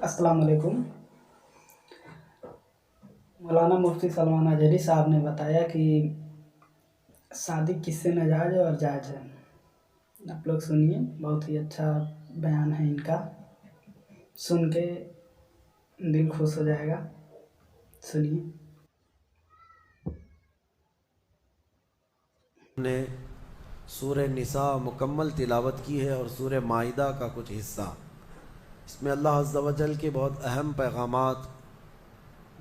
अस्सलाम वालेकुम। मौलाना मुफ्ती सलमान अजहरी साहब ने बताया कि शादी किससे नाजायज़ है और जायज़ है। आप लोग सुनिए, बहुत ही अच्छा बयान है इनका, सुन के दिल खुश हो जाएगा। सुनिए। ने सूरह निसा मुकम्मल तिलावत की है और सूरह माइदा का कुछ हिस्सा। इसमें अल्लाह अज़्ज़ा व जल के बहुत अहम पैगामात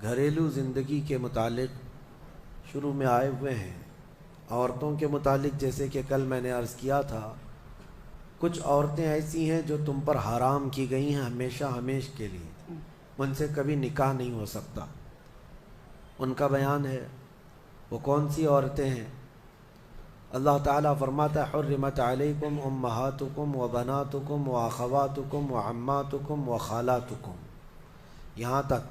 घरेलू ज़िंदगी के मुतालिक शुरू में आए हुए हैं। औरतों के मुतालिक जैसे कि कल मैंने अर्ज़ किया था, कुछ औरतें ऐसी हैं जो तुम पर हराम की गई हैं हमेशा हमेश के लिए, उनसे कभी निकाह नहीं हो सकता। उनका बयान है। वो कौन सी औरतें हैं? अल्लाह ताला फरमाता है, हुर्रिमत अलैकुम उम्महातुकुम व बनातुकुम व अख़वातुकुम व अम्मातुकुम व खालातुकुम, यहाँ तक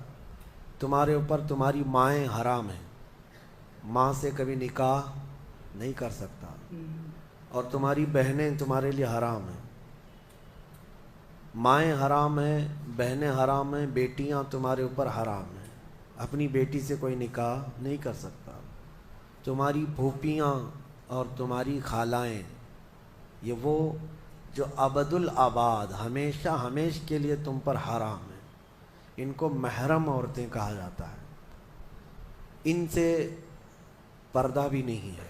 तुम्हारे ऊपर तुम्हारी माएँ हराम हैं, माँ से कभी निकाह नहीं कर सकता, और तुम्हारी बहनें तुम्हारे लिए हराम हैं। माएँ हराम हैं, बहनें हराम हैं, बेटियाँ तुम्हारे ऊपर हराम हैं, अपनी बेटी से कोई निकाह नहीं कर सकता। तुम्हारी फूफियाँ और तुम्हारी खालाएँ, ये वो जो अबदुल आबाद हमेशा हमेश के लिए तुम पर हराम है, इनको महरम औरतें कहा जाता है। इनसे पर्दा भी नहीं है।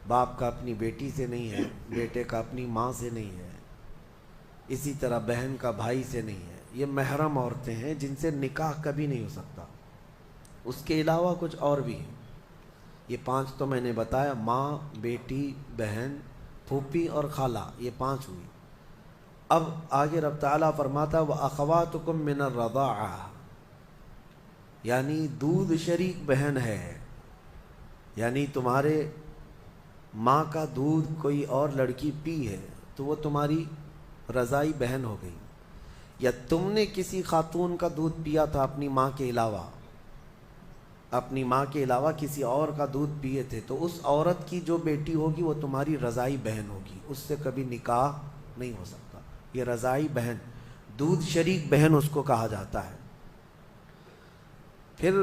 बाप का अपनी बेटी से नहीं है, बेटे का अपनी माँ से नहीं है, इसी तरह बहन का भाई से नहीं है। ये महरम औरतें हैं जिनसे निकाह कभी नहीं हो सकता। उसके अलावा कुछ और भी हैं। ये 5 तो मैंने बताया, माँ, बेटी, बहन, फूफी और खाला, ये 5 हुई। अब आगे रब ताला फरमाता व अख़वातुकुम मिनर रज़ाअ, यानी दूध शरीक बहन है, यानी तुम्हारे माँ का दूध कोई और लड़की पी है तो वो तुम्हारी रज़ाई बहन हो गई। या तुमने किसी खातून का दूध पिया था अपनी माँ के अलावा, अपनी माँ के अलावा किसी और का दूध पिए थे, तो उस औरत की जो बेटी होगी वो तुम्हारी रज़ाई बहन होगी, उससे कभी निकाह नहीं हो सकता। ये रज़ाई बहन, दूध शरीक बहन उसको कहा जाता है। फिर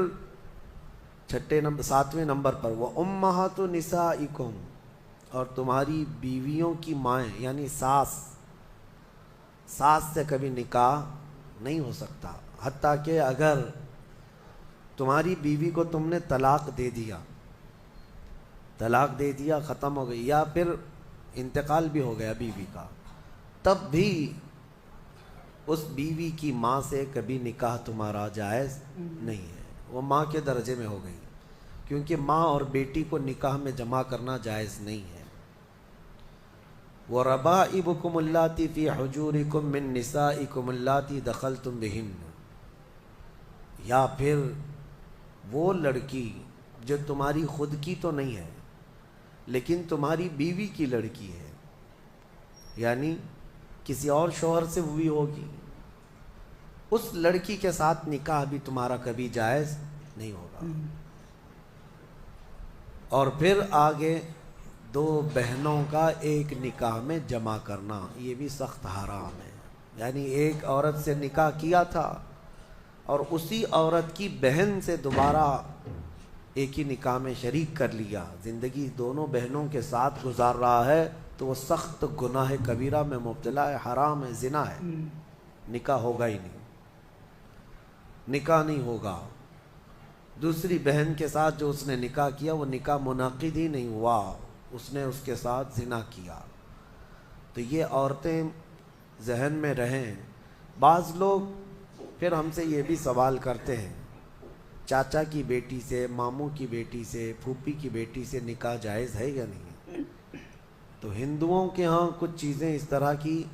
7वें नंबर पर वो उम्महातु निसाइकुम, और तुम्हारी बीवियों की माएँ यानी सास, सास से कभी निकाह नहीं हो सकता। हत्ता कि अगर तुम्हारी बीवी को तुमने तलाक दे दिया, तलाक दे दिया, ख़त्म हो गई, या फिर इंतकाल भी हो गया बीवी का, तब भी उस बीवी की माँ से कभी निकाह तुम्हारा जायज़ नहीं है। वो माँ के दर्जे में हो गई, क्योंकि माँ और बेटी को निकाह में जमा करना जायज़ नहीं है। व रबाइबुकुम अल्लाती फ़ी हुजूरिकुम मिन निसाइकुम अल्लाती दखलतुम बिहिन, या फिर वो लड़की जो तुम्हारी खुद की तो नहीं है लेकिन तुम्हारी बीवी की लड़की है, यानी किसी और शौहर से हुई होगी, उस लड़की के साथ निकाह भी तुम्हारा कभी जायज़ नहीं होगा। और फिर आगे 2 बहनों का एक निकाह में जमा करना, ये भी सख्त हराम है। यानी एक औरत से निकाह किया था और उसी औरत की बहन से दोबारा एक ही निकाह में शरीक कर लिया, ज़िंदगी दोनों बहनों के साथ गुजार रहा है, तो वो सख्त गुनाह कबीरा में मुब्तला है, हराम है, ज़िना है, निकाह होगा ही नहीं, निकाह नहीं होगा। दूसरी बहन के साथ जो उसने निकाह किया वो निकाह मुनाकिद ही नहीं हुआ, उसने उसके साथ ज़िना किया। तो ये औरतें जहन में रहें। बाज़ लोग फिर हमसे ये भी सवाल करते हैं, चाचा की बेटी से, मामू की बेटी से, फूफी की बेटी से निकाह जायज़ है या नहीं? तो हिंदुओं के यहाँ कुछ चीज़ें इस तरह की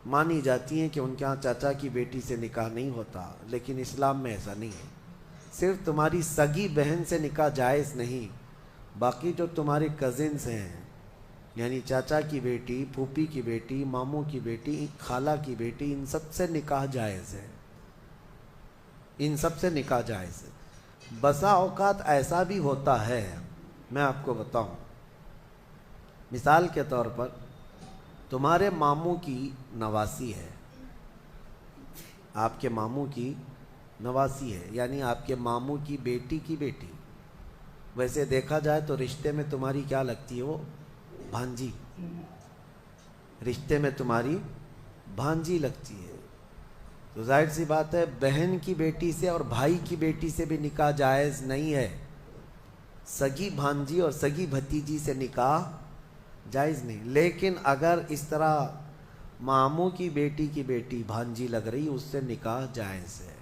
मानी जाती हैं कि उनके यहाँ चाचा की बेटी से निकाह नहीं होता, लेकिन इस्लाम में ऐसा नहीं है। सिर्फ तुम्हारी सगी बहन से निकाह जायज़ नहीं, बाकी जो तुम्हारे कज़िन्स हैं, यानी चाचा की बेटी, फूफी की बेटी, मामू की बेटी, खाला की बेटी, इन सब से निकाह जायज़ है, इन सब से निकाह जायज़ है। बसा औकात ऐसा भी होता है, मैं आपको बताऊं, मिसाल के तौर पर तुम्हारे मामू की नवासी है, آپ کے ماموں کی نواسی ہے، یعنی آپ کے ماموں کی بیٹی۔ ویسے دیکھا جائے تو رشتے میں تمہاری کیا لگتی ہے؟ وہ بھانجی، رشتے میں تمہاری بھانجی لگتی ہے۔ تو ظاہر سی بات ہے بہن کی بیٹی سے اور بھائی کی بیٹی سے بھی نکاح جائز نہیں ہے، سگی بھانجی اور سگی بھتیجی سے نکاح جائز نہیں۔ لیکن اگر اس طرح ماموں کی بیٹی بھانجی لگ رہی اس سے نکاح جائز ہے۔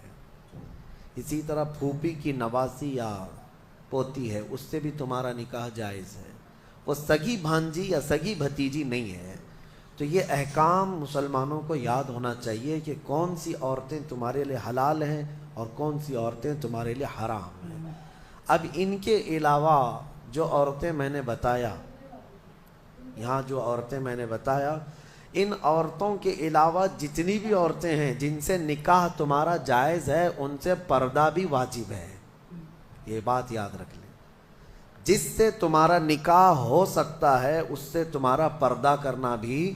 اسی طرح پھوپھی کی نواسی یا پوتی ہے، اس سے بھی تمہارا نکاح جائز ہے، وہ سگی بھانجی یا سگی بھتیجی نہیں ہے۔ تو یہ احکام مسلمانوں کو یاد ہونا چاہیے کہ کون سی عورتیں تمہارے لیے حلال ہیں اور کون سی عورتیں تمہارے لیے حرام ہیں۔ اب ان کے علاوہ جو عورتیں میں نے بتایا، یہاں جو عورتیں میں نے بتایا، ان عورتوں کے علاوہ جتنی بھی عورتیں ہیں جن سے نکاح تمہارا جائز ہے ان سے پردہ بھی واجب ہے، یہ بات یاد رکھ لیں۔ جس سے تمہارا نکاح ہو سکتا ہے اس سے تمہارا پردہ کرنا بھی